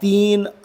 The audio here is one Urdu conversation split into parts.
3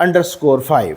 _5,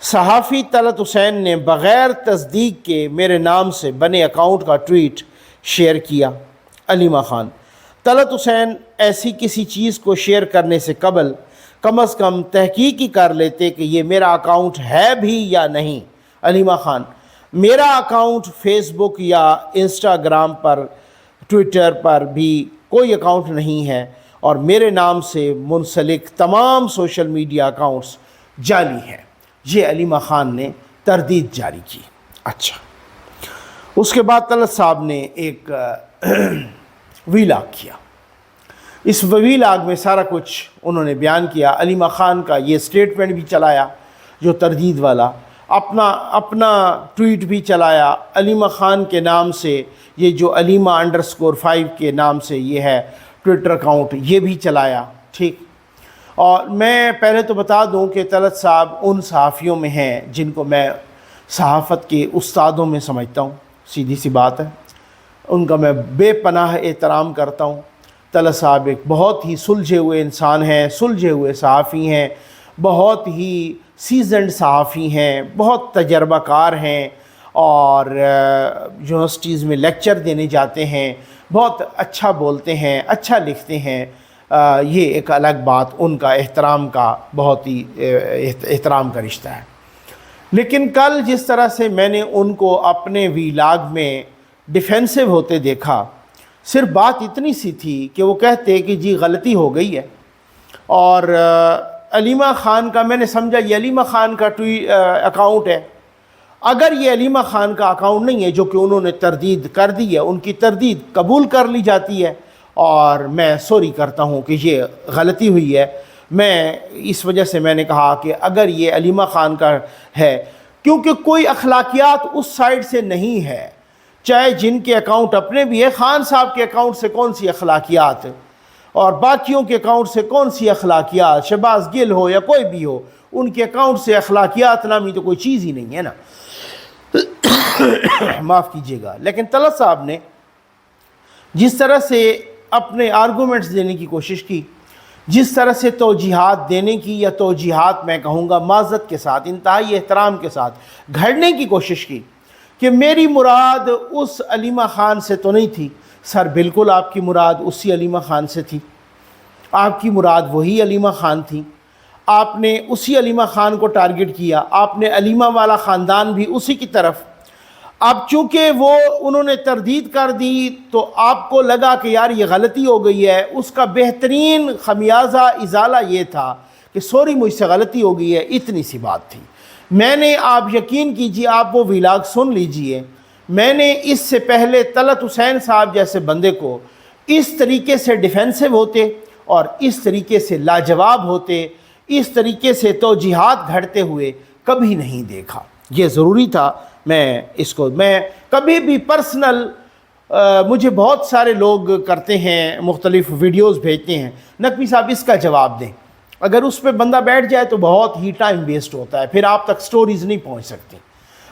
صحافی طلعت حسین نے بغیر تصدیق کے میرے نام سے بنے اکاؤنٹ کا ٹویٹ شیئر کیا۔ علیمہ خان: طلعت حسین ایسی کسی چیز کو شیئر کرنے سے قبل کم از کم تحقیق ہی کر لیتے کہ یہ میرا اکاؤنٹ ہے بھی یا نہیں۔ علیمہ خان: میرا اکاؤنٹ فیس بک یا انسٹاگرام پر، ٹویٹر پر بھی کوئی اکاؤنٹ نہیں ہے، اور میرے نام سے منسلک تمام سوشل میڈیا اکاؤنٹس جعلی ہیں۔ یہ علیمہ خان نے تردید جاری کی۔ اچھا، اس کے بعد طلعت صاحب نے ایک ویلاگ کیا۔ اس ویلاگ میں سارا کچھ انہوں نے بیان کیا۔ علیمہ خان کا یہ سٹیٹمنٹ بھی چلایا جو تردید والا، اپنا ٹویٹ بھی چلایا علیمہ خان کے نام سے، یہ جو علیمہ_5 کے نام سے یہ ہے ٹویٹر اکاؤنٹ، یہ بھی چلایا۔ ٹھیک، اور میں پہلے تو بتا دوں کہ طلعت صاحب ان صحافیوں میں ہیں جن کو میں صحافت کے استادوں میں سمجھتا ہوں، سیدھی سی بات ہے، ان کا میں بے پناہ احترام کرتا ہوں۔ طلعت صاحب ایک بہت ہی سلجھے ہوئے انسان ہیں، سلجھے ہوئے صحافی ہیں، بہت ہی سیزنڈ صحافی ہیں، بہت تجربہ کار ہیں، اور یونیورسٹیز میں لیکچر دینے جاتے ہیں، بہت اچھا بولتے ہیں، اچھا لکھتے ہیں۔ یہ ایک الگ بات، ان کا احترام کا بہت ہی احترام کا رشتہ ہے۔ لیکن کل جس طرح سے میں نے ان کو اپنے ویلاگ میں ڈیفینسو ہوتے دیکھا، صرف بات اتنی سی تھی کہ وہ کہتے کہ جی غلطی ہو گئی ہے، اور علیمہ خان کا، میں نے سمجھا یہ علیمہ خان کا اکاؤنٹ ہے۔ اگر یہ علیمہ خان کا اکاؤنٹ نہیں ہے جو کہ انہوں نے تردید کر دی ہے، ان کی تردید قبول کر لی جاتی ہے، اور میں سوری کرتا ہوں کہ یہ غلطی ہوئی ہے۔ میں اس وجہ سے میں نے کہا کہ اگر یہ علیمہ خان کا ہے، کیونکہ کوئی اخلاقیات اس سائڈ سے نہیں ہے، چاہے جن کے اکاؤنٹ اپنے بھی ہے، خان صاحب کے اکاؤنٹ سے کون سی اخلاقیات، اور باقیوں کے اکاؤنٹ سے کون سی اخلاقیات، شہباز گل ہو یا کوئی بھی ہو، ان کے اکاؤنٹ سے اخلاقیات نامی تو کوئی چیز ہی نہیں ہے نا۔ معاف کیجیے گا، لیکن طلعت صاحب نے جس طرح سے اپنے آرگومنٹس دینے کی کوشش کی، جس طرح سے توجیحات دینے کی، یا توجیحات میں کہوں گا معذرت کے ساتھ، انتہائی احترام کے ساتھ گھڑنے کی کوشش کی کہ میری مراد اس علیمہ خان سے تو نہیں تھی۔ سر بالکل آپ کی مراد اسی علیمہ خان سے تھی، آپ کی مراد وہی علیمہ خان تھی، آپ نے اسی علیمہ خان کو ٹارگٹ کیا، آپ نے علیمہ والا خاندان بھی اسی کی طرف۔ اب چونکہ وہ انہوں نے تردید کر دی تو آپ کو لگا کہ یار یہ غلطی ہو گئی ہے، اس کا بہترین خمیازہ ازالہ یہ تھا کہ سوری مجھ سے غلطی ہو گئی ہے، اتنی سی بات تھی۔ میں نے، آپ یقین کیجئے، آپ وہ ویلاگ سن لیجئے، میں نے اس سے پہلے طلعت حسین صاحب جیسے بندے کو اس طریقے سے ڈیفینسو ہوتے اور اس طریقے سے لاجواب ہوتے، اس طریقے سے توجیحات گھڑتے ہوئے کبھی نہیں دیکھا۔ یہ ضروری تھا میں کبھی بھی پرسنل، مجھے بہت سارے لوگ کرتے ہیں، مختلف ویڈیوز بھیجتے ہیں، نقوی صاحب اس کا جواب دیں، اگر اس پہ بندہ بیٹھ جائے تو بہت ہی ٹائم ویسٹ ہوتا ہے، پھر آپ تک سٹوریز نہیں پہنچ سکتی۔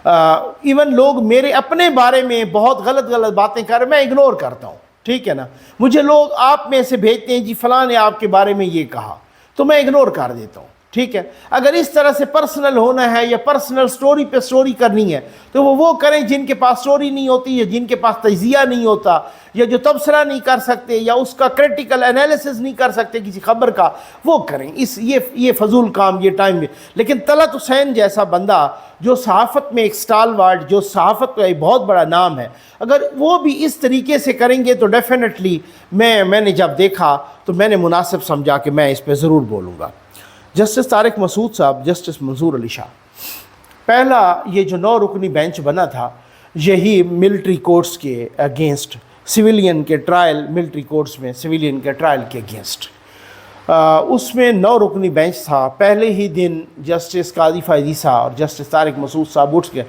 ایون لوگ میرے اپنے بارے میں بہت غلط باتیں کر رہے ہیں، میں اگنور کرتا ہوں، ٹھیک ہے نا۔ مجھے لوگ آپ میں سے بھیجتے ہیں جی فلاں نے آپ کے بارے میں یہ کہا، تو میں اگنور کر دیتا ہوں، ٹھیک ہے۔ اگر اس طرح سے پرسنل ہونا ہے یا پرسنل سٹوری پہ سٹوری کرنی ہے تو وہ کریں جن کے پاس سٹوری نہیں ہوتی، یا جن کے پاس تجزیہ نہیں ہوتا، یا جو تبصرہ نہیں کر سکتے، یا اس کا کریٹیکل انالیسس نہیں کر سکتے کسی خبر کا، وہ کریں۔ یہ فضول کام، یہ ٹائم میں۔ لیکن طلعت حسین جیسا بندہ جو صحافت میں ایک سٹالورٹ، جو صحافت کا ایک بہت بڑا نام ہے، اگر وہ بھی اس طریقے سے کریں گے تو ڈیفینیٹلی میں نے جب دیکھا تو میں نے مناسب سمجھا کہ میں اس پہ ضرور بولوں گا۔ جسٹس طارق مسعود صاحب، جسٹس منظور علی شاہ، پہلا یہ جو 9 رکنی بینچ بنا تھا، یہی ملٹری کورٹس کے اگینسٹ، سویلین کے ٹرائل، ملٹری کورٹس میں سویلین کے ٹرائل کے اگینسٹ، اس میں 9 رکنی بینچ تھا۔ پہلے ہی دن جسٹس قاضی فائزیسا اور جسٹس طارق مسعود صاحب اٹھ گئے،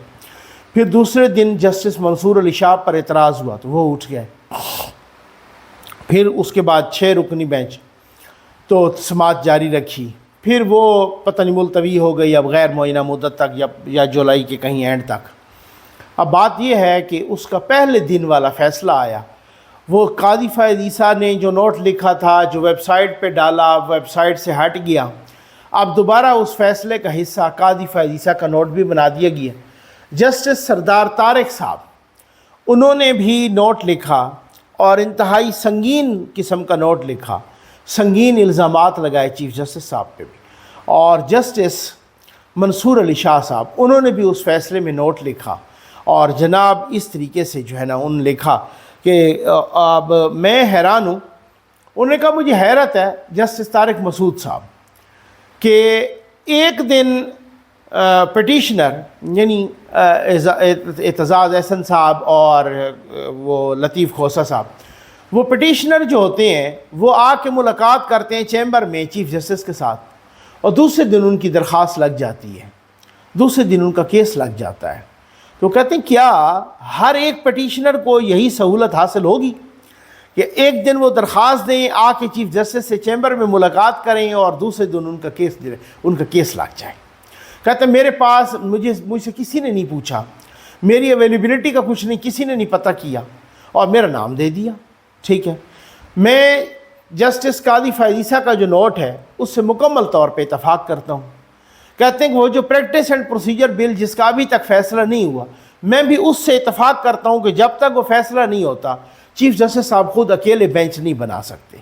پھر دوسرے دن جسٹس منصور علی شاہ پر اعتراض ہوا تو وہ اٹھ گئے، پھر اس کے بعد 6 رکنی بینچ تو سماعت جاری رکھی، پھر وہ پتہ نہیں ملتوی ہو گئی اب غیر معینہ مدت تک یا جولائی کے کہیں اینڈ تک۔ اب بات یہ ہے کہ اس کا پہلے دن والا فیصلہ آیا، وہ قاضی فائز عیسیٰ نے جو نوٹ لکھا تھا، جو ویب سائٹ پہ ڈالا، ویب سائٹ سے ہٹ گیا۔ اب دوبارہ اس فیصلے کا حصہ قاضی فیضیسہ کا نوٹ بھی بنا دیا گیا۔ جسٹس سردار طارق صاحب، انہوں نے بھی نوٹ لکھا اور انتہائی سنگین قسم کا نوٹ لکھا، سنگین الزامات لگائے چیف جسٹس صاحب پہ بھی۔ اور جسٹس منصور علی شاہ صاحب، انہوں نے بھی اس فیصلے میں نوٹ لکھا، اور جناب اس طریقے سے جو ہے نا انہوں نے لکھا کہ اب میں حیران ہوں۔ انہوں نے کہا مجھے حیرت ہے جسٹس طارق مسعود صاحب کہ ایک دن پٹیشنر یعنی اعتزاز احسن صاحب اور وہ لطیف کھوسہ صاحب، وہ پٹیشنر جو ہوتے ہیں وہ آ کے ملاقات کرتے ہیں چیمبر میں چیف جسٹس کے ساتھ، اور دوسرے دن ان کی درخواست لگ جاتی ہے، دوسرے دن ان کا کیس لگ جاتا ہے۔ تو کہتے ہیں کیا ہر ایک پٹیشنر کو یہی سہولت حاصل ہوگی کہ ایک دن وہ درخواست دیں، آ کے چیف جسٹس سے چیمبر میں ملاقات کریں اور دوسرے دن ان کا کیس لگ جائے؟ کہتے ہیں میرے پاس مجھ سے کسی نے نہیں پوچھا، میری اویلیبلٹی کا کچھ نہیں، کسی نے نہیں پتہ کیا اور میرا نام دے دیا۔ ٹھیک ہے، میں جسٹس قاضی فیضیسہ کا جو نوٹ ہے اس سے مکمل طور پہ اتفاق کرتا ہوں۔ کہتے ہیں کہ وہ جو پریکٹس اینڈ پروسیجر بل جس کا ابھی تک فیصلہ نہیں ہوا، میں بھی اس سے اتفاق کرتا ہوں کہ جب تک وہ فیصلہ نہیں ہوتا چیف جسٹس صاحب خود اکیلے بینچ نہیں بنا سکتے۔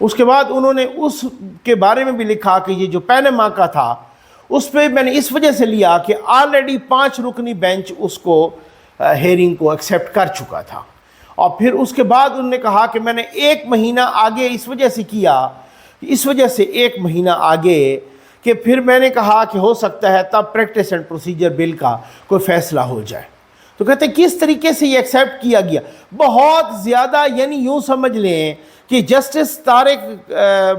اس کے بعد انہوں نے اس کے بارے میں بھی لکھا کہ یہ جو پینما کا تھا اس پہ میں نے اس وجہ سے لیا کہ آلریڈی 5 رکنی بینچ اس کو ہیئرنگ کو ایکسیپٹ کر چکا تھا، اور پھر اس کے بعد انہوں نے کہا کہ میں نے 1 مہینہ آگے اس وجہ سے کیا، اس وجہ سے 1 مہینہ آگے کہ پھر میں نے کہا کہ ہو سکتا ہے تب پریکٹس اینڈ پروسیجر بل کا کوئی فیصلہ ہو جائے۔ تو کہتے ہیں کس طریقے سے یہ ایکسیپٹ کیا گیا، بہت زیادہ، یعنی یوں سمجھ لیں کہ جسٹس طارق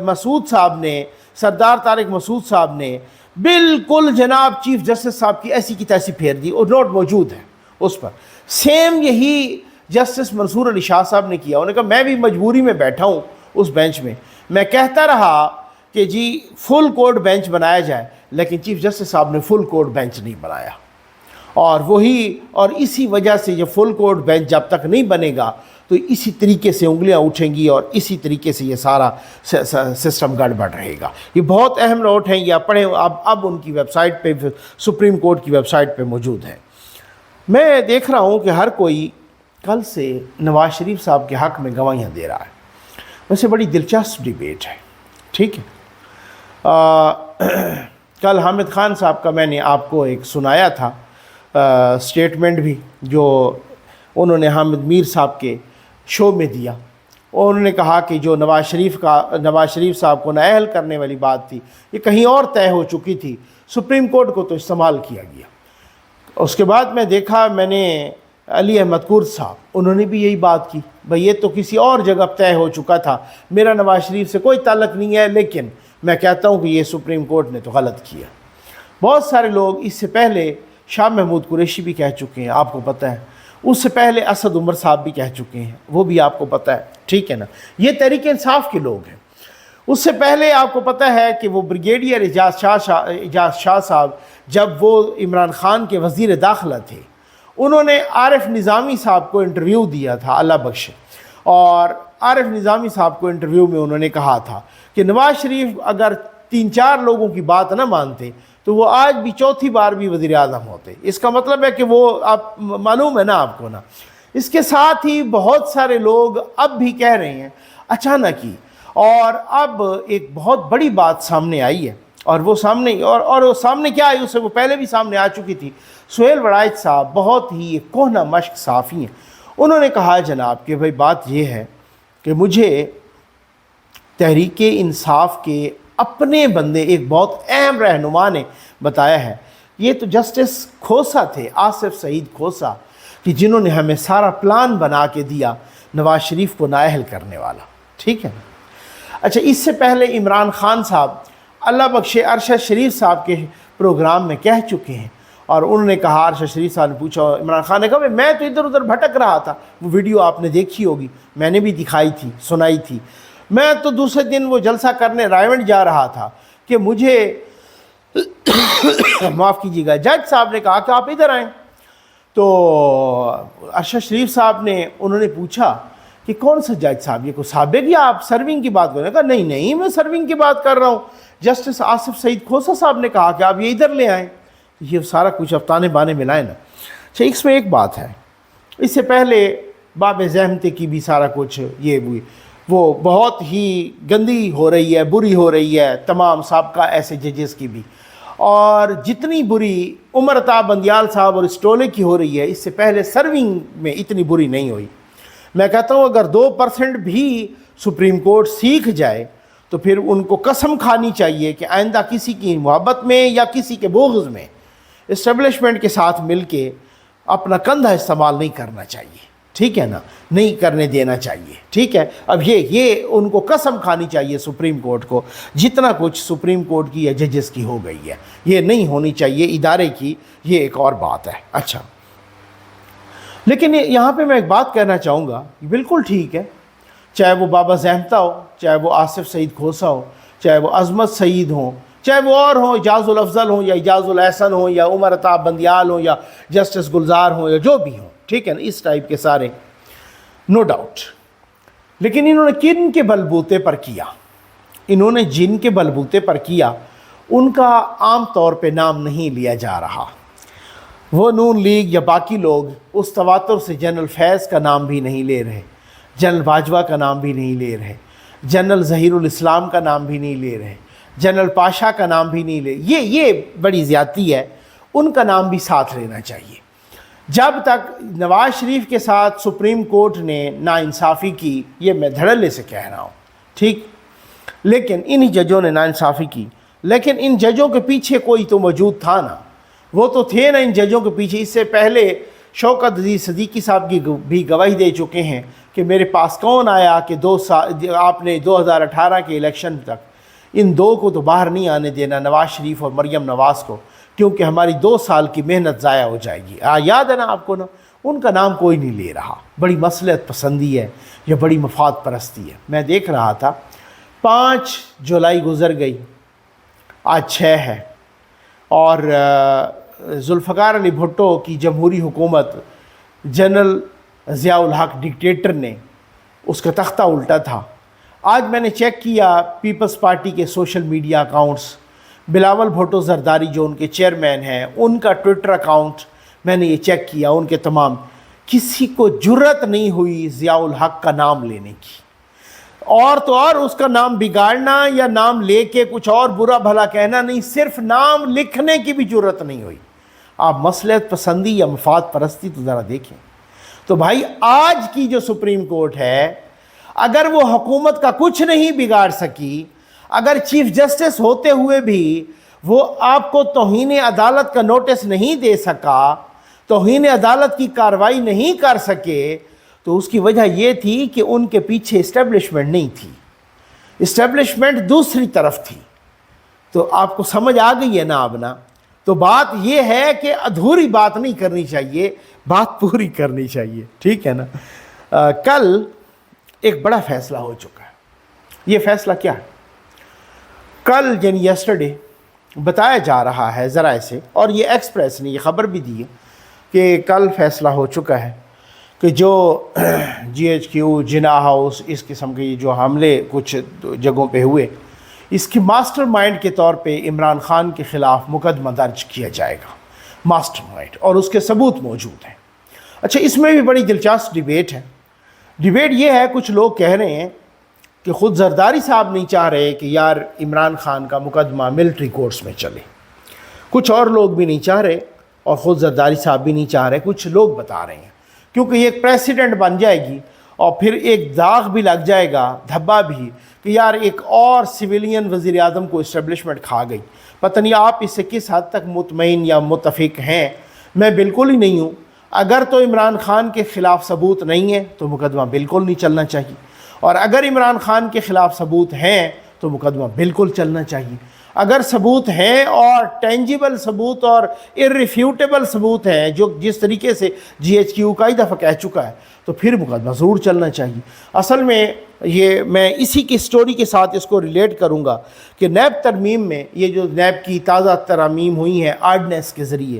مسعود صاحب نے، سردار طارق مسعود صاحب نے بالکل جناب چیف جسٹس صاحب کی ایسی کی تیسی پھیر دی، اور نوٹ موجود ہے اس پر۔ سیم یہی جسٹس منصور علی شاہ صاحب نے کیا۔ انہوں نے کہا میں بھی مجبوری میں بیٹھا ہوں اس بینچ میں، میں کہتا رہا کہ جی فل کورٹ بینچ بنایا جائے، لیکن چیف جسٹس صاحب نے فل کورٹ بینچ نہیں بنایا، اور اسی وجہ سے یہ فل کورٹ بینچ جب تک نہیں بنے گا تو اسی طریقے سے انگلیاں اٹھیں گی اور اسی طریقے سے یہ سارا سسٹم گڑبڑ رہے گا۔ یہ بہت اہم نوٹ ہیں، یہ پڑھیں، اب ان کی ویب سائٹ پہ، سپریم کورٹ کی ویب سائٹ پہ موجود ہیں۔ میں دیکھ رہا ہوں کہ ہر کوئی کل سے نواز شریف صاحب کے حق میں گواہیاں دے رہا ہے، ویسے بڑی دلچسپ ڈیبیٹ ہے۔ ٹھیک ہے، کل حامد خان صاحب کا میں نے آپ کو ایک سنایا تھا سٹیٹمنٹ بھی، جو انہوں نے حامد میر صاحب کے شو میں دیا، اور انہوں نے کہا کہ جو نواز شریف صاحب کو نااہل کرنے والی بات تھی یہ کہیں اور طے ہو چکی تھی، سپریم کورٹ کو تو استعمال کیا گیا۔ اس کے بعد میں دیکھا، میں نے علی احمد کرد صاحب، انہوں نے بھی یہی بات کی، بھئی یہ تو کسی اور جگہ طے ہو چکا تھا، میرا نواز شریف سے کوئی تعلق نہیں ہے، لیکن میں کہتا ہوں کہ یہ سپریم کورٹ نے تو غلط کیا۔ بہت سارے لوگ اس سے پہلے، شاہ محمود قریشی بھی کہہ چکے ہیں، آپ کو پتہ ہے، اس سے پہلے اسد عمر صاحب بھی کہہ چکے ہیں، وہ بھی آپ کو پتہ ہے، ٹھیک ہے نا، یہ تحریک انصاف کے لوگ ہیں۔ اس سے پہلے آپ کو پتہ ہے کہ وہ بریگیڈیئر اعجاز شاہ صاحب جب وہ عمران خان کے وزیر داخلہ تھے، انہوں نے عارف نظامی صاحب کو انٹرویو دیا تھا، اللہ بخشے، اور عارف نظامی صاحب کو انٹرویو میں انہوں نے کہا تھا کہ نواز شریف اگر 3-4 لوگوں کی بات نہ مانتے تو وہ آج بھی 4تھی بار بھی وزیر اعظم ہوتے۔ اس کا مطلب ہے کہ وہ، آپ معلوم ہے نا آپ کو نا۔ اس کے ساتھ ہی بہت سارے لوگ اب بھی کہہ رہے ہیں اچانک ہی، اور اب ایک بہت بڑی بات سامنے آئی ہے، اور وہ سامنے کیا آئی، اس سے وہ پہلے بھی سامنے آ چکی تھی۔ سہیل وڑائچ صاحب بہت ہی ایک کہنہ مشق صحافی ہیں، انہوں نے کہا جناب کہ بھائی بات یہ ہے کہ مجھے تحریک انصاف کے اپنے بندے، ایک بہت اہم رہنما نے بتایا ہے، یہ تو جسٹس کھوسہ تھے، آصف سعید کھوسہ، کہ جنہوں نے ہمیں سارا پلان بنا کے دیا نواز شریف کو نااہل کرنے والا۔ ٹھیک ہے، اچھا، اس سے پہلے عمران خان صاحب اللہ بخشے ارشد شریف صاحب کے پروگرام میں کہہ چکے ہیں، اور انہوں نے کہا، ارشد شریف صاحب نے پوچھا، عمران خان نے کہا میں تو ادھر ادھر بھٹک رہا تھا، وہ ویڈیو آپ نے دیکھی ہوگی، میں نے بھی دکھائی تھی، سنائی تھی، میں تو دوسرے دن وہ جلسہ کرنے رائیونڈ جا رہا تھا کہ مجھے معاف کیجیے گا، جج صاحب نے کہا کہ آپ ادھر آئیں، تو ارشد شریف صاحب نے، انہوں نے پوچھا کہ کون سا جج صاحب، یہ کو سابق یا آپ سرونگ کی بات کر رہے ہیں؟ کہا نہیں نہیں میں سرونگ کی بات کر رہا ہوں، جسٹس آصف سعید کھوسہ صاحب نے کہا کہ آپ یہ ادھر لے آئیں۔ یہ سارا کچھ اب تانے بانے ملائے نا۔ اچھا اس میں ایک بات ہے، اس سے پہلے باب زحمتے کی بھی سارا کچھ یہ وہ بہت ہی گندی ہو رہی ہے، بری ہو رہی ہے تمام سابقہ ایسے ججز کی بھی، اور جتنی بری عمر عطا بندیال صاحب اور اس ٹولے کی ہو رہی ہے اس سے پہلے سرونگ میں اتنی بری نہیں ہوئی۔ میں کہتا ہوں اگر 2% بھی سپریم کورٹ سیکھ جائے تو پھر ان کو قسم کھانی چاہیے کہ آئندہ کسی کی محبت میں یا کسی کے بغض میں اسٹیبلشمنٹ کے ساتھ مل کے اپنا کندھا استعمال نہیں کرنا چاہیے، ٹھیک ہے نا، نہیں کرنے دینا چاہیے، ٹھیک ہے۔ اب یہ ان کو قسم کھانی چاہیے سپریم کورٹ کو، جتنا کچھ سپریم کورٹ کی یا ججز کی ہو گئی ہے یہ نہیں ہونی چاہیے ادارے کی، یہ ایک اور بات ہے۔ اچھا لیکن یہاں پہ میں ایک بات کہنا چاہوں گا، بالکل ٹھیک ہے، چاہے وہ بابا زحمتہ ہو، چاہے وہ آصف سعید کھوسہ ہو، چاہے وہ عظمت سعید ہوں، چاہے وہ اور ہوں، اعجاز الافضل ہوں یا اعجاز الاحسن ہوں یا عمر عطا بندیال ہوں یا جسٹس گلزار ہوں یا جو بھی ہوں، ٹھیک ہے نا، اس ٹائپ کے سارے نو ڈاؤٹ۔ لیکن انہوں نے کن کے بلبوتے پر کیا؟ انہوں نے جن کے بلبوتے پر کیا ان کا عام طور پہ نام نہیں لیا جا رہا۔ وہ نون لیگ یا باقی لوگ اس تواتر سے جنرل فیض کا نام بھی نہیں لے رہے، جنرل باجوہ کا نام بھی نہیں لے رہے، جنرل ظہیر الاسلام کا نام بھی نہیں لے رہے، جنرل پاشا کا نام بھی نہیں لے، یہ بڑی زیادتی ہے، ان کا نام بھی ساتھ لینا چاہیے۔ جب تک نواز شریف کے ساتھ سپریم کورٹ نے ناانصافی کی، یہ میں دھڑلے سے کہہ رہا ہوں، ٹھیک، لیکن انہی ججوں نے ناانصافی کی، لیکن ان ججوں کے پیچھے کوئی تو موجود تھا نا، وہ تو تھے نا ان ججوں کے پیچھے۔ اس سے پہلے شوکت عزیز صدیقی صاحب کی بھی گواہی دے چکے ہیں کہ میرے پاس کون آیا کہ 2 سال آپ نے 2018 کے الیکشن تک ان دو کو تو باہر نہیں آنے دینا، نواز شریف اور مریم نواز کو، کیونکہ ہماری 2 سال کی محنت ضائع ہو جائے گی۔ یاد ہے نا آپ کو نا، ان کا نام کوئی نہیں لے رہا۔ بڑی مصلحت پسندی ہے یا بڑی مفاد پرستی ہے۔ میں دیکھ رہا تھا 5 جولائی گزر گئی، آج 6 ہے، اور ذوالفقار علی بھٹو کی جمہوری حکومت جنرل ضیاء الحق ڈکٹیٹر نے اس کا تختہ الٹا تھا۔ آج میں نے چیک کیا پیپلز پارٹی کے social media accounts, Bilawal Bhutto Zardari جو ان کے چیئرمین ہیں، ان کا ٹویٹر اکاؤنٹ میں نے یہ چیک کیا، ان کے تمام، کسی کو جرت نہیں ہوئی ضیاء الحق کا نام لینے کی، اور تو اور اس کا نام بگاڑنا یا نام لے کے کچھ اور برا بھلا کہنا نہیں، صرف نام لکھنے کی بھی جرت نہیں ہوئی۔ آپ مصلحت پسندی یا مفاد پرستی تو ذرا دیکھیں۔ تو بھائی آج کی جو سپریم کورٹ ہے، اگر وہ حکومت کا کچھ نہیں بگاڑ سکی، اگر چیف جسٹس ہوتے ہوئے بھی وہ آپ کو توہین عدالت کا نوٹس نہیں دے سکا، توہین عدالت کی کارروائی نہیں کر سکے، تو اس کی وجہ یہ تھی کہ ان کے پیچھے اسٹیبلشمنٹ نہیں تھی، اسٹیبلشمنٹ دوسری طرف تھی۔ تو آپ کو سمجھ آ گئی ہے نا اب نا؟ تو بات یہ ہے کہ ادھوری بات نہیں کرنی چاہیے، بات پوری کرنی چاہیے، ٹھیک ہے نا۔ کل ایک بڑا فیصلہ ہو چکا ہے۔ یہ فیصلہ کیا ہے؟ کل یعنی یسٹرڈے بتایا جا رہا ہے ذرائع سے، اور یہ ایکسپریس نے یہ خبر بھی دی ہے کہ کل فیصلہ ہو چکا ہے کہ جو GHQ، جنا ہاؤس، اس قسم کے جو حملے کچھ جگہوں پہ ہوئے، اس کی ماسٹر مائنڈ کے طور پہ عمران خان کے خلاف مقدمہ درج کیا جائے گا، ماسٹر مائنڈ، اور اس کے ثبوت موجود ہیں۔ اچھا اس میں بھی بڑی دلچسپ ڈیبیٹ ہے۔ ڈیبیٹ یہ ہے، کچھ لوگ کہہ رہے ہیں کہ خود زرداری صاحب نہیں چاہ رہے کہ یار عمران خان کا مقدمہ ملٹری کورٹس میں چلے، کچھ اور لوگ بھی نہیں چاہ رہے، اور خود زرداری صاحب بھی نہیں چاہ رہے، کچھ لوگ بتا رہے ہیں، کیونکہ یہ ایک پریسیڈنٹ بن جائے گی، اور پھر ایک داغ بھی لگ جائے گا، دھبا بھی، کہ یار ایک اور سویلین وزیر اعظم کو اسٹیبلشمنٹ کھا گئی۔ پتہ نہیں آپ اس سے کس حد تک مطمئن یا متفق ہیں، میں بالکل ہی نہیں ہوں۔ اگر تو عمران خان کے خلاف ثبوت نہیں ہے تو مقدمہ بالکل نہیں چلنا چاہیے، اور اگر عمران خان کے خلاف ثبوت ہیں تو مقدمہ بالکل چلنا چاہیے۔ اگر ثبوت ہیں اور ٹینجیبل ثبوت اور irrefutable ثبوت ہیں، جو جس طریقے سے GHQ کئی دفعہ کہہ چکا ہے، تو پھر مقدمہ ضرور چلنا چاہیے۔ اصل میں یہ میں اسی کی سٹوری کے ساتھ اس کو ریلیٹ کروں گا کہ نیب ترمیم میں، یہ جو نیب کی تازہ ترامیم ہوئی ہیں آرڈیننس کے ذریعے،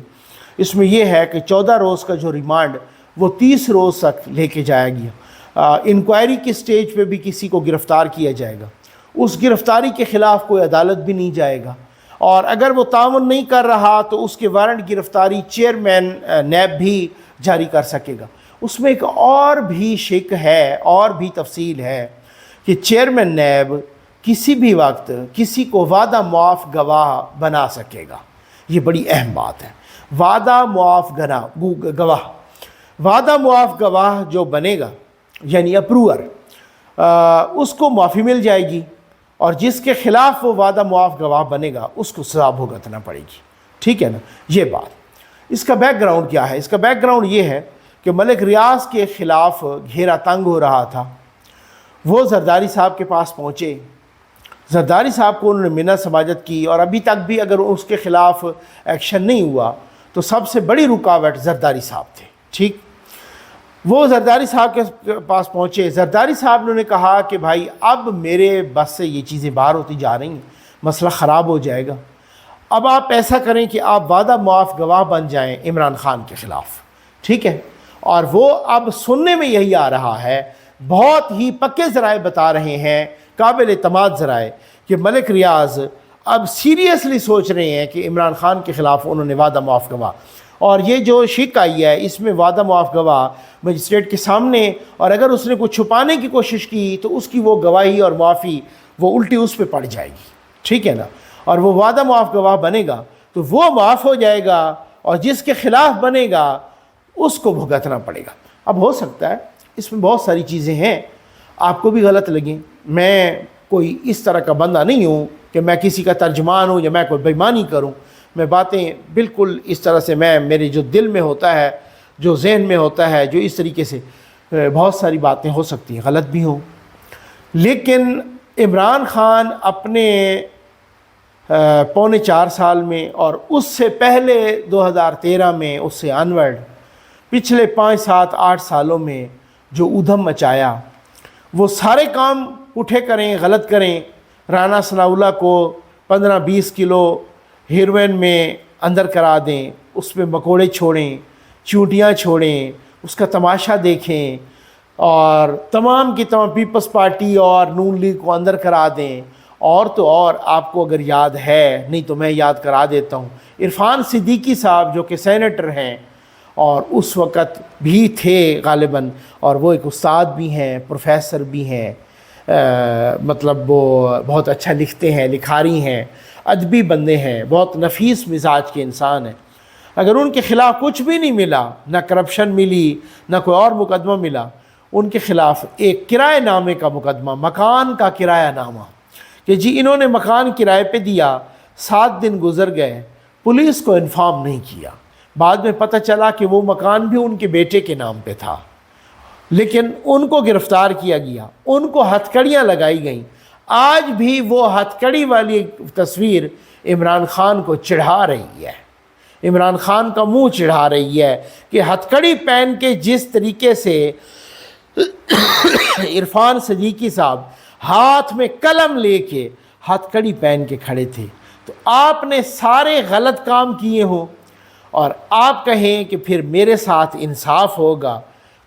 اس میں یہ ہے کہ 14 روز کا جو ریمانڈ وہ 30 روز تک لے کے جایا گیا۔ انکوائری کی سٹیج پہ بھی کسی کو گرفتار کیا جائے گا، اس گرفتاری کے خلاف کوئی عدالت بھی نہیں جائے گا، اور اگر وہ تعاون نہیں کر رہا تو اس کے وارنٹ گرفتاری چیئرمین نیب بھی جاری کر سکے گا۔ اس میں ایک اور بھی شک ہے، اور بھی تفصیل ہے کہ چیئرمین نیب کسی بھی وقت کسی کو وعدہ معاف گواہ بنا سکے گا۔ یہ بڑی اہم بات ہے، وعدہ معاف گواہ۔ وعدہ معاف گواہ جو بنے گا یعنی اپروور، اس کو معافی مل جائے گی، اور جس کے خلاف وہ وعدہ معاف گواہ بنے گا اس کو سزا بھگتنا پڑے گی۔ ٹھیک ہے نا؟ یہ بات۔ اس کا بیک گراؤنڈ کیا ہے؟ اس کا بیک گراؤنڈ یہ ہے کہ ملک ریاض کے خلاف گھیرا تنگ ہو رہا تھا، وہ زرداری صاحب کے پاس پہنچے، زرداری صاحب کو انہوں نے منت سماجت کی، اور ابھی تک بھی اگر اس کے خلاف ایکشن نہیں ہوا تو سب سے بڑی رکاوٹ زرداری صاحب تھے۔ ٹھیک، وہ زرداری صاحب کے پاس پہنچے، زرداری صاحب نے کہا کہ بھائی اب میرے بس سے یہ چیزیں باہر ہوتی جا رہی ہیں، مسئلہ خراب ہو جائے گا، اب آپ ایسا کریں کہ آپ وعدہ معاف گواہ بن جائیں عمران خان کے خلاف۔ ٹھیک ہے، اور وہ اب سننے میں یہی آ رہا ہے، بہت ہی پکے ذرائع بتا رہے ہیں، قابل اعتماد ذرائع، کہ ملک ریاض اب سیریسلی سوچ رہے ہیں کہ عمران خان کے خلاف انہوں نے وعدہ معاف گواہ، اور یہ جو شک آئی ہے اس میں وعدہ معاف گواہ مجسٹریٹ کے سامنے، اور اگر اس نے کچھ چھپانے کی کوشش کی تو اس کی وہ گواہی اور معافی وہ الٹی اس پہ پڑ جائے گی۔ ٹھیک ہے نا؟ اور وہ وعدہ معاف گواہ بنے گا تو وہ معاف ہو جائے گا، اور جس کے خلاف بنے گا اس کو بھگتنا پڑے گا۔ اب ہو سکتا ہے اس میں بہت ساری چیزیں ہیں آپ کو بھی غلط لگیں، میں کوئی اس طرح کا بندہ نہیں ہوں کہ میں کسی کا ترجمان ہوں یا میں کوئی بےایمانی کروں، میں باتیں بالکل اس طرح سے میرے جو دل میں ہوتا ہے، جو ذہن میں ہوتا ہے، جو اس طریقے سے بہت ساری باتیں ہو سکتی ہیں غلط بھی ہوں، لیکن عمران خان اپنے 3.25 سال میں اور اس سے پہلے 2013 میں اس سے آنورڈ پچھلے 5, 7, 8 سالوں میں جو ادھم مچایا، وہ سارے کام اٹھے کریں، غلط کریں، رانا ثناءاللہ کو 15-20 کلو ہیروئن میں اندر کرا دیں، اس پہ مکوڑے چھوڑیں، چونٹیاں چھوڑیں، اس کا تماشا دیکھیں، اور تمام کی تمام پیپلز پارٹی اور نون لیگ کو اندر کرا دیں، اور تو اور آپ کو اگر یاد ہے، نہیں تو میں یاد کرا دیتا ہوں، عرفان صدیقی صاحب جو کہ سینیٹر ہیں اور اس وقت بھی تھے غالباً، اور وہ ایک استاد بھی ہیں، پروفیسر بھی ہیں، مطلب وہ بہت اچھا لکھتے ہیں، لکھاری ہیں، ادبی بندے ہیں، بہت نفیس مزاج کے انسان ہیں، اگر ان کے خلاف کچھ بھی نہیں ملا، نہ کرپشن ملی، نہ کوئی اور مقدمہ ملا، ان کے خلاف ایک کرایہ نامے کا مقدمہ، مکان کا کرایہ نامہ، کہ جی انہوں نے مکان کرائے پہ دیا، 7 دن گزر گئے، پولیس کو انفارم نہیں کیا، بعد میں پتہ چلا کہ وہ مکان بھی ان کے بیٹے کے نام پہ تھا، لیکن ان کو گرفتار کیا گیا، ان کو ہتھ کڑیاں لگائی گئیں۔ آج بھی وہ ہتھ کڑی والی تصویر عمران خان کو چڑھا رہی ہے، عمران خان کا منہ چڑھا رہی ہے کہ ہتھ کڑی پہن کے جس طریقے سے عرفان صدیقی صاحب ہاتھ میں قلم لے کے ہتھ کڑی پہن کے کھڑے تھے، تو آپ نے سارے غلط کام کیے ہوں اور آپ کہیں کہ پھر میرے ساتھ انصاف ہوگا،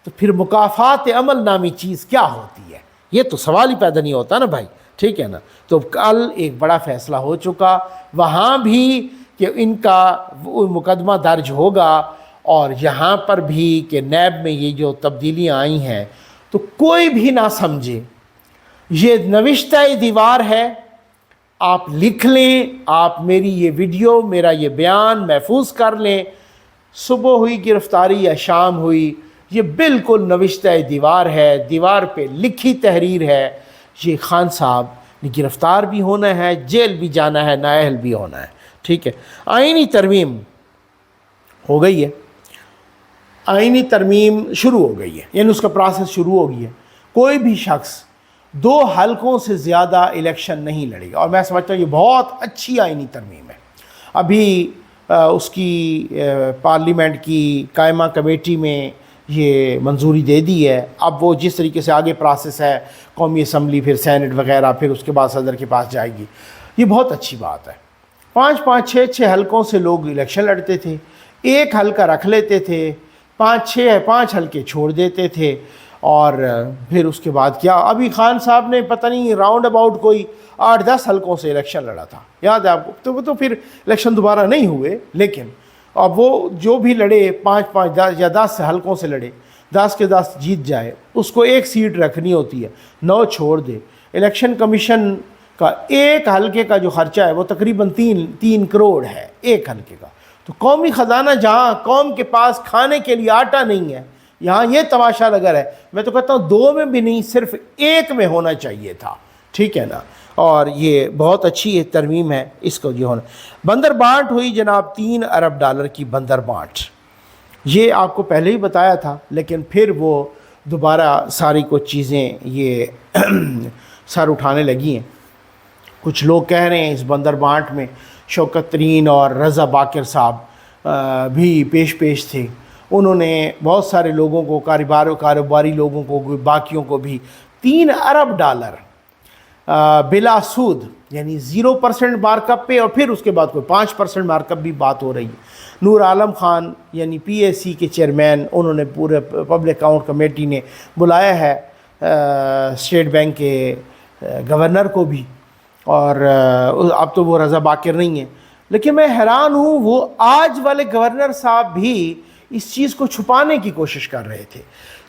تو پھر مکافات عمل نامی چیز کیا ہوتی ہے؟ یہ تو سوال ہی پیدا نہیں ہوتا نا بھائی، ٹھیک ہے نا؟ تو کل ایک بڑا فیصلہ ہو چکا وہاں بھی کہ ان کا مقدمہ درج ہوگا، اور یہاں پر بھی کہ نیب میں یہ جو تبدیلیاں آئی ہیں، تو کوئی بھی نہ سمجھے یہ نوشتہ دیوار ہے، آپ لکھ لیں، آپ میری یہ ویڈیو، میرا یہ بیان محفوظ کر لیں، صبح ہوئی گرفتاری یا شام ہوئی، یہ بالکل نوشتہ دیوار ہے، دیوار پہ لکھی تحریر ہے، یہ خان صاحب نے گرفتار بھی ہونا ہے، جیل بھی جانا ہے، نااہل بھی ہونا ہے، ٹھیک ہے؟ آئینی ترمیم ہو گئی ہے، آئینی ترمیم شروع ہو گئی ہے، یعنی اس کا پروسیس شروع ہو گئی ہے، کوئی بھی شخص 2 حلقوں سے زیادہ الیکشن نہیں لڑے گا، اور میں سمجھتا ہوں یہ بہت اچھی آئینی ترمیم ہے۔ ابھی اس کی پارلیمنٹ کی قائمہ کمیٹی میں یہ منظوری دے دی ہے، اب وہ جس طریقے سے آگے پروسیس ہے، قومی اسمبلی، پھر سینٹ وغیرہ، پھر اس کے بعد صدر کے پاس جائے گی، یہ بہت اچھی بات ہے۔ 5-5 6-6 حلقوں سے لوگ الیکشن لڑتے تھے، 1 حلقہ رکھ لیتے تھے، 5 حلقے چھوڑ دیتے تھے، اور پھر اس کے بعد کیا، ابھی خان صاحب نے پتہ نہیں راؤنڈ اباؤٹ کوئی 8-10 حلقوں سے الیکشن لڑا تھا، یاد ہے آپ کو؟ تو وہ تو پھر الیکشن دوبارہ نہیں ہوئے، لیکن اب وہ جو بھی لڑے 5 یا 10 حلقوں سے لڑے، 10 کے 10 جیت جائے، اس کو ایک سیٹ رکھنی ہوتی ہے، 9 چھوڑ دے۔ الیکشن کمیشن کا ایک حلقے کا جو خرچہ ہے وہ تقریباً 3 کروڑ ہے ایک حلقے کا۔ تو قومی خزانہ جہاں قوم کے پاس کھانے کے لیے آٹا نہیں ہے، یہاں یہ تماشا لگا ہے۔ میں تو کہتا ہوں 2 میں بھی نہیں، صرف 1 میں ہونا چاہیے تھا، ٹھیک ہے نا؟ اور یہ بہت اچھی ترمیم ہے اس کو جو ہونا۔ بندر بانٹ ہوئی جناب، 3 ارب ڈالر کی بندر بانٹ، یہ آپ کو پہلے ہی بتایا تھا، لیکن پھر وہ دوبارہ ساری کچھ چیزیں یہ سر اٹھانے لگی ہیں۔ کچھ لوگ کہہ رہے ہیں اس بندر بانٹ میں شوکت ترین اور رضا باقر صاحب بھی پیش تھے، انہوں نے بہت سارے لوگوں کو، کاروباری لوگوں کو، باقیوں کو بھی 3 ارب ڈالر بلا سود، یعنی 0% مارک اپ پہ، اور پھر اس کے بعد کوئی 5% مارک اپ بھی بات ہو رہی ہے۔ نور عالم خان یعنی پی ایس سی کے چیئرمین، انہوں نے پورے پبلک اکاؤنٹ کمیٹی نے بلایا ہے اسٹیٹ بینک کے گورنر کو بھی، اور اب تو وہ رضا باقر نہیں ہیں، لیکن میں حیران ہوں وہ آج والے گورنر صاحب بھی اس چیز کو چھپانے کی کوشش کر رہے تھے۔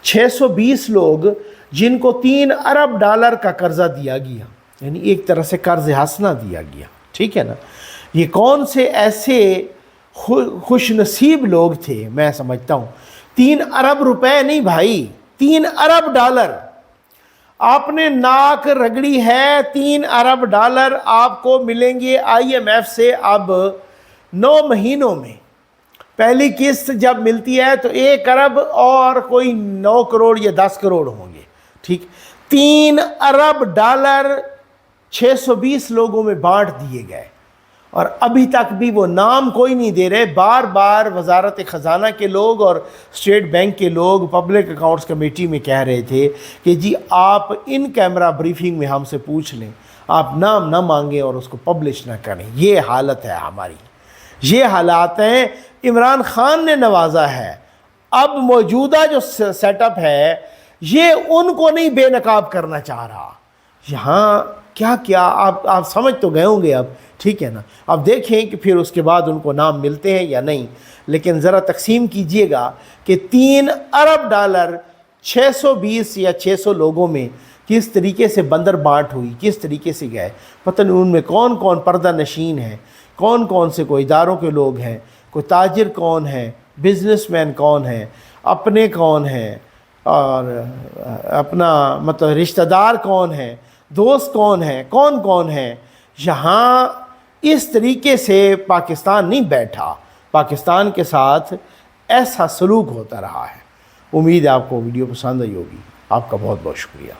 620 لوگ جن کو 3 ارب ڈالر کا قرضہ دیا گیا، یعنی ایک طرح سے قرض حسنہ دیا گیا، ٹھیک ہے نا؟ یہ کون سے ایسے خوش نصیب لوگ تھے؟ میں سمجھتا ہوں 3 ارب روپے نہیں بھائی، 3 ارب ڈالر آپ نے ناک رگڑی ہے۔ 3 ارب ڈالر آپ کو ملیں گے آئی ایم ایف سے اب 9 مہینوں میں۔ پہلی قسط جب ملتی ہے تو 1 ارب اور کوئی 9 کروڑ یا 10 کروڑ ہوں گے، ٹھیک؟ 3 ارب ڈالر 620 لوگوں میں بانٹ دیے گئے، اور ابھی تک بھی وہ نام کوئی نہیں دے رہے۔ بار بار وزارت خزانہ کے لوگ اور اسٹیٹ بینک کے لوگ پبلک اکاؤنٹس کمیٹی میں کہہ رہے تھے کہ جی آپ ان کیمرہ بریفنگ میں ہم سے پوچھ لیں، آپ نام نہ مانگیں اور اس کو پبلش نہ کریں۔ یہ حالت ہے ہماری، یہ حالات ہیں۔ عمران خان نے نوازا ہے، اب موجودہ جو سیٹ اپ ہے یہ ان کو نہیں بے نقاب کرنا چاہ رہا۔ یہاں کیا آپ سمجھ تو گئے ہوں گے اب، ٹھیک ہے نا؟ اب دیکھیں کہ پھر اس کے بعد ان کو نام ملتے ہیں یا نہیں، لیکن ذرا تقسیم کیجئے گا کہ 3 ارب ڈالر 620 یا 600 لوگوں میں کس طریقے سے بندر بانٹ ہوئی، کس طریقے سے گئے۔ پتہ نہیں ان میں کون کون پردہ نشین ہیں، کون سے کوئی اداروں کے لوگ ہیں، کوئی تاجر کون ہے، بزنس مین کون ہے، اپنے کون ہیں، اور اپنا مطلب رشتہ دار کون ہیں، دوست کون ہیں، کون ہیں۔ یہاں اس طریقے سے پاکستان نہیں بیٹھا، پاکستان کے ساتھ ایسا سلوک ہوتا رہا ہے۔ امید ہے آپ کو ویڈیو پسند آئی ہوگی۔ آپ کا بہت بہت شکریہ۔